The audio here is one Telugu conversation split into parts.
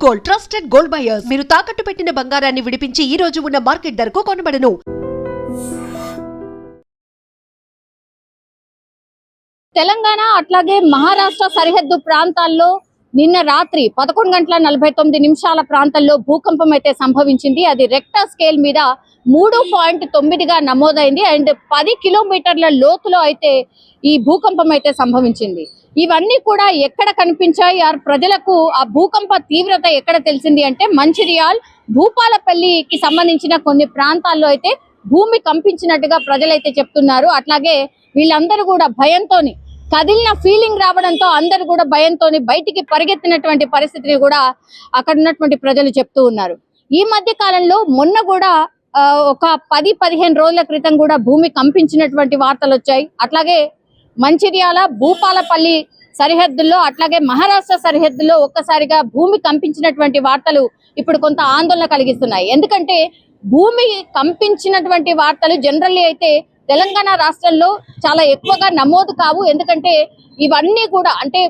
Gold, trusted gold buyers. మీరు తాకట్టు పెట్టిన బంగారాన్ని విడిపించి ఈ రోజు ఉన్న మార్కెట్ ధరకు కొనబడను. తెలంగాణ అట్లాగే మహారాష్ట్ర సరిహద్దు ప్రాంతాల్లో నిన్న రాత్రి 11:49 ప్రాంతంలో భూకంపం అయితే సంభవించింది. అది రెక్టర్ స్కేల్ మీద 3.9గా నమోదైంది. అండ్ 10 కిలోమీటర్ల లోతులో అయితే ఈ భూకంపం అయితే సంభవించింది. ఇవన్నీ కూడా ఎక్కడ కనిపించాయి, ప్రజలకు ఆ భూకంప తీవ్రత ఎక్కడ తెలిసింది అంటే మంచిర్యాల్, భూపాలపల్లికి సంబంధించిన కొన్ని ప్రాంతాల్లో అయితే భూమి కంపించినట్టుగా ప్రజలైతే చెప్తున్నారు. అట్లాగే వీళ్ళందరూ కూడా భయంతోని కదిలిన ఫీలింగ్ రావడంతో అందరూ కూడా భయంతోని బయటికి పరిగెత్తినటువంటి పరిస్థితిని కూడా అక్కడ ఉన్నటువంటి ప్రజలు చెప్తూ ఉన్నారు. ఈ మధ్య కాలంలో మొన్న కూడా ఒక 10-15 రోజుల క్రితం కూడా భూమి కంపించినటువంటి వార్తలు వచ్చాయి. అట్లాగే మంచిర్యాల, భూపాలపల్లి సరిహద్దుల్లో అట్లాగే మహారాష్ట్ర సరిహద్దుల్లో ఒక్కసారిగా భూమి కంపించినటువంటి వార్తలు ఇప్పుడు కొంత ఆందోళన కలిగిస్తున్నాయి. ఎందుకంటే భూమి కంపించినటువంటి వార్తలు జనరల్లీ అయితే తెలంగాణ రాష్ట్రంలో చాలా ఎక్కువగా నమోదు కావు. ఎందుకంటే ఇవన్నీ కూడా అంటే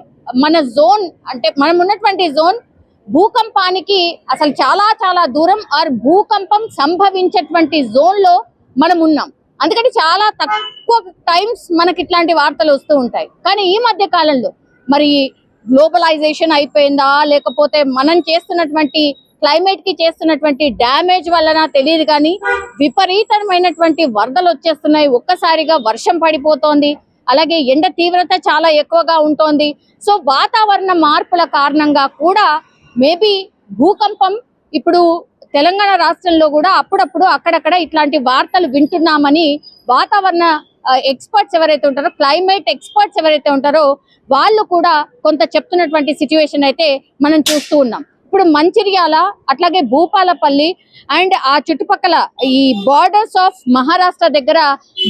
మన జోన్, అంటే మనం ఉన్నటువంటి జోన్ భూకంపానికి అసలు చాలా దూరం భూకంపం సంభవించేటువంటి జోన్ లో మనం ఉన్నాం. అందుకని చాలా తక్కువ టైమ్స్ మనకి ఇట్లాంటి వార్తలు వస్తూ ఉంటాయి. కానీ ఈ మధ్య కాలంలో మరి గ్లోబలైజేషన్ అయిపోయిందా, లేకపోతే మనం చేస్తున్నటువంటి క్లైమేట్ కి చేస్తున్నటువంటి డ్యామేజ్ వలన తెలియదు కానీ విపరీతమైనటువంటి వరదలు వచ్చేస్తున్నాయి. ఒక్కసారిగా వర్షం పడిపోతోంది. అలాగే ఎండ తీవ్రత చాలా ఎక్కువగా ఉంటోంది. సో వాతావరణ మార్పుల కారణంగా కూడా మేబీ భూకంపం ఇప్పుడు తెలంగాణ రాష్ట్రంలో కూడా అప్పుడప్పుడు అక్కడక్కడ ఇట్లాంటి వార్తలు వింటున్నామని వాతావరణ ఎక్స్పర్ట్స్ ఎవరైతే ఉంటారో, క్లైమేట్ ఎక్స్పర్ట్స్ ఎవరైతే ఉంటారో వాళ్ళు కూడా కొంత చెప్తున్నటువంటి సిచ్యువేషన్ అయితే మనం చూస్తూ ఉన్నాం. ఇప్పుడు మంచిర్యాల అట్లాగే భూపాలపల్లి అండ్ ఆ చుట్టుపక్కల ఈ బార్డర్స్ ఆఫ్ మహారాష్ట్ర దగ్గర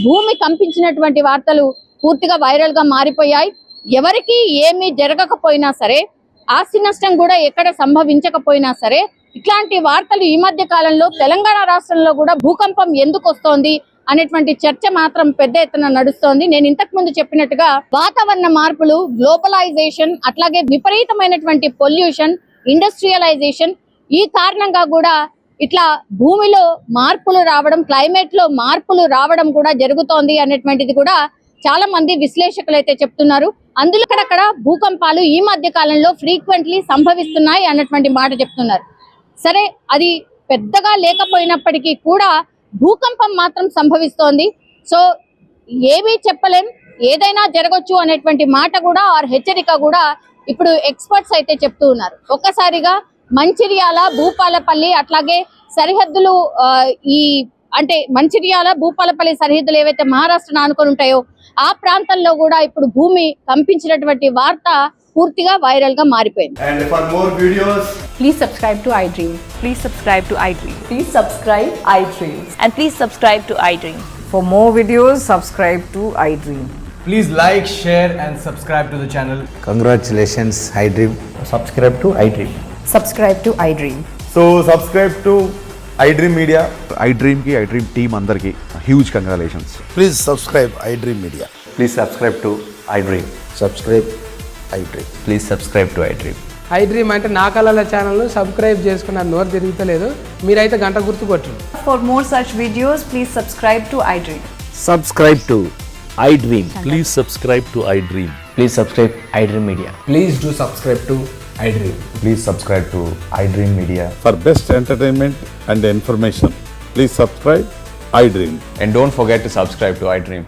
భూమి కంపించినటువంటి వార్తలు పూర్తిగా వైరల్ గా మారిపోయాయి. ఎవరికి ఏమీ జరగకపోయినా సరే, ఆస్తి నష్టం కూడా ఎక్కడ సంభవించకపోయినా సరే, ఇట్లాంటి వార్తలు ఈ మధ్య కాలంలో తెలంగాణ రాష్ట్రంలో కూడా భూకంపం ఎందుకు వస్తోంది అనేటువంటి చర్చ మాత్రం పెద్ద ఎత్తున నడుస్తోంది. నేను ఇంతకు ముందు చెప్పినట్టుగా వాతావరణ మార్పులు, గ్లోబలైజేషన్, అట్లాగే విపరీతమైనటువంటి పొల్యూషన్, ఇండస్ట్రియలైజేషన్, ఈ కారణంగా కూడా ఇట్లా భూమిలో మార్పులు రావడం, క్లైమేట్ లో మార్పులు రావడం కూడా జరుగుతోంది అనేటువంటిది కూడా చాలా మంది విశ్లేషకులు అయితే చెప్తున్నారు. అందులో అక్కడక్కడ భూకంపాలు ఈ మధ్య కాలంలో ఫ్రీక్వెంట్లీ సంభవిస్తున్నాయి అన్నటువంటి మాట చెప్తున్నారు. సరే, అది పెద్దగా లేకపోయినప్పటికీ కూడా భూకంపం మాత్రం సంభవిస్తోంది. సో ఏమీ చెప్పలేం, ఏదైనా జరగచ్చు అనేటువంటి మాట కూడా హెచ్చరిక కూడా ఇప్పుడు ఎక్స్పర్ట్స్ అయితే చెప్తూ ఉన్నారు. ఒక్కసారిగా మంచిర్యాల, భూపాలపల్లి అట్లాగే సరిహద్దులు ఈ అంటే మంచిర్యాల, భూపాలపల్లి సరిహద్దులు ఏవైతే మహారాష్ట్రను ఆనుకొని ఉంటాయో ఆ ప్రాంతంలో కూడా ఇప్పుడు భూమి కంపించినటువంటి వార్త పూర్తిగా వైరల్ గా మారిపోయింది. And for more videos, please subscribe to iDream. Please subscribe to iDream. Please subscribe iDream. And please subscribe to iDream. For more videos, subscribe to iDream. please like, share and subscribe to the channel. Congratulations, iDream. Subscribe to iDream. Subscribe to iDream. So subscribe to iDream Media. iDream ki iDream team andarki huge congratulations. Please subscribe iDream Media. Please subscribe to iDream. Subscribe iDream. Please subscribe to iDream. iDream అంటే నా కళల ఛానల్ను సబ్స్క్రైబ్ చేసుకున్న నోరు తిరుగుతలేదు, మీరైతే గంట గుర్తు కొట్టండి. For more such videos, please subscribe to iDream. Subscribe to iDream. Please subscribe to iDream. Please subscribe iDream Media. Please do subscribe to iDream. Please subscribe to iDream Media. For best entertainment and information, please subscribe iDream. And don't forget to subscribe to iDream.